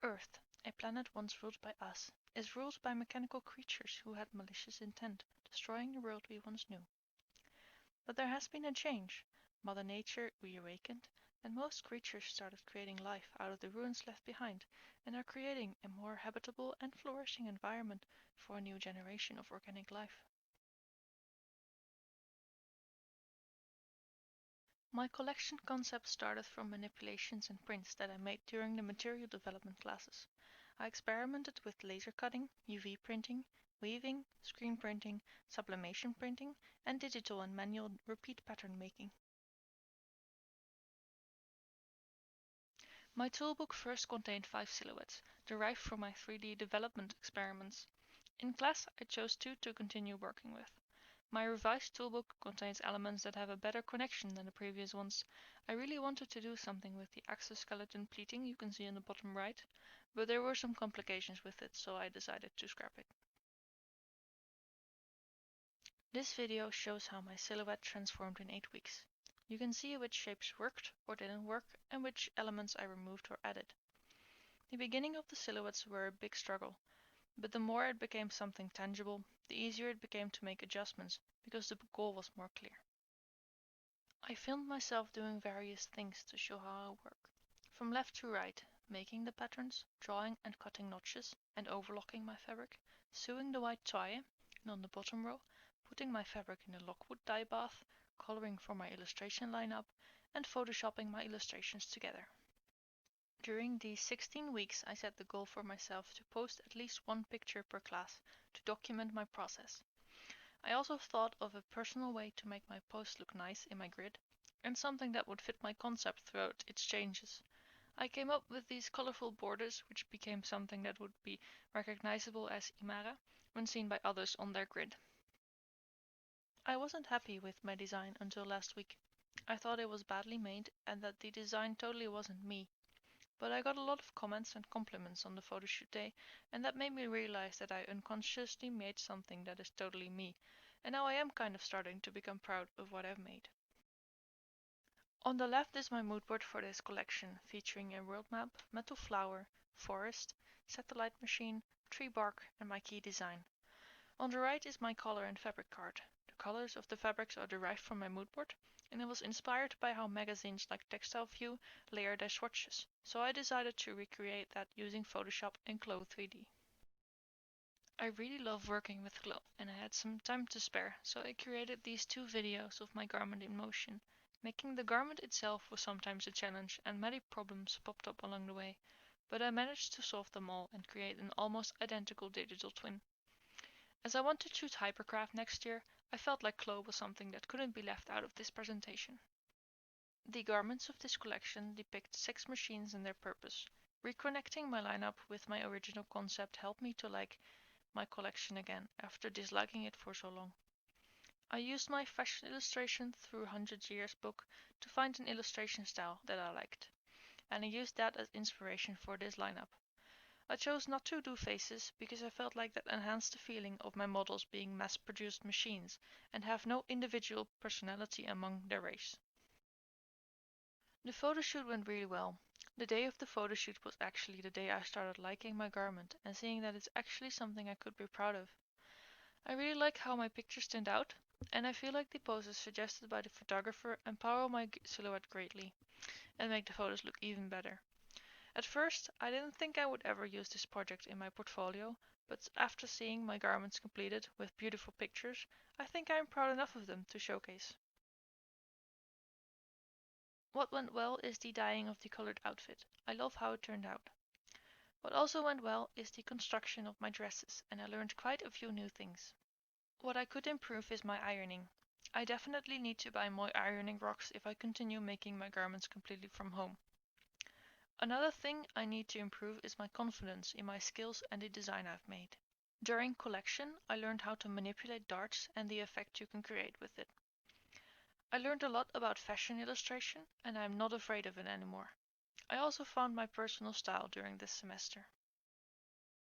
Earth, a planet once ruled by us, is ruled by mechanical creatures who had malicious intent, destroying the world we once knew. But there has been a change. Mother Nature reawakened, and most creatures started creating life out of the ruins left behind, and are creating a more habitable and flourishing environment for a new generation of organic life. My collection concept started from manipulations and prints that I made during the material development classes. I experimented with laser cutting, UV printing, weaving, screen printing, sublimation printing, and digital and manual repeat pattern making. My toolbook first contained 5 silhouettes, derived from my 3D development experiments. In class, I chose 2 to continue working with. My revised toolbook contains elements that have a better connection than the previous ones. I really wanted to do something with the exoskeleton pleating you can see on the bottom right, but there were some complications with it, so I decided to scrap it. This video shows how my silhouette transformed in 8 weeks. You can see which shapes worked or didn't work and which elements I removed or added. The beginning of the silhouettes were a big struggle, but the more it became something tangible, the easier it became to make adjustments because the goal was more clear. I filmed myself doing various things to show how I work. From left to right, making the patterns, drawing and cutting notches, and overlocking my fabric, sewing the white tie, and on the bottom row, putting my fabric in a Lockwood dye bath, coloring for my illustration lineup, and photoshopping my illustrations together. During these 16 weeks, I set the goal for myself to post at least 1 picture per class to document my process. I also thought of a personal way to make my post look nice in my grid, and something that would fit my concept throughout its changes. I came up with these colorful borders, which became something that would be recognizable as Imara when seen by others on their grid. I wasn't happy with my design until last week. I thought it was badly made and that the design totally wasn't me. But I got a lot of comments and compliments on the photoshoot day, and that made me realize that I unconsciously made something that is totally me, and now I am kind of starting to become proud of what I've made. On the left is my mood board for this collection, featuring a world map, metal flower, forest, satellite machine, tree bark, and my key design. On the right is my color and fabric card. The colors of the fabrics are derived from my mood board, and it was inspired by how magazines like Textile View layer their swatches, so I decided to recreate that using Photoshop and Glow 3D. I really love working with Glow, and I had some time to spare, so I created these 2 videos of my garment in motion. Making the garment itself was sometimes a challenge, and many problems popped up along the way, but I managed to solve them all and create an almost identical digital twin. As I want to choose Hypercraft next year, I felt like Glow was something that couldn't be left out of this presentation. The garments of this collection depict 6 machines and their purpose. Reconnecting my lineup with my original concept helped me to like my collection again after disliking it for so long. I used my fashion illustration through 100 Years book to find an illustration style that I liked, and I used that as inspiration for this lineup. I chose not to do faces because I felt like that enhanced the feeling of my models being mass-produced machines and have no individual personality among their race. The photoshoot went really well. The day of the photoshoot was actually the day I started liking my garment and seeing that it's actually something I could be proud of. I really like how my pictures turned out, and I feel like the poses suggested by the photographer empower my silhouette greatly and make the photos look even better. At first, I didn't think I would ever use this project in my portfolio, but after seeing my garments completed with beautiful pictures, I think I am proud enough of them to showcase. What went well is the dyeing of the colored outfit. I love how it turned out. What also went well is the construction of my dresses, and I learned quite a few new things. What I could improve is my ironing. I definitely need to buy more ironing rocks if I continue making my garments completely from home. Another thing I need to improve is my confidence in my skills and the design I've made. During collection, I learned how to manipulate darts and the effect you can create with it. I learned a lot about fashion illustration, and I'm not afraid of it anymore. I also found my personal style during this semester.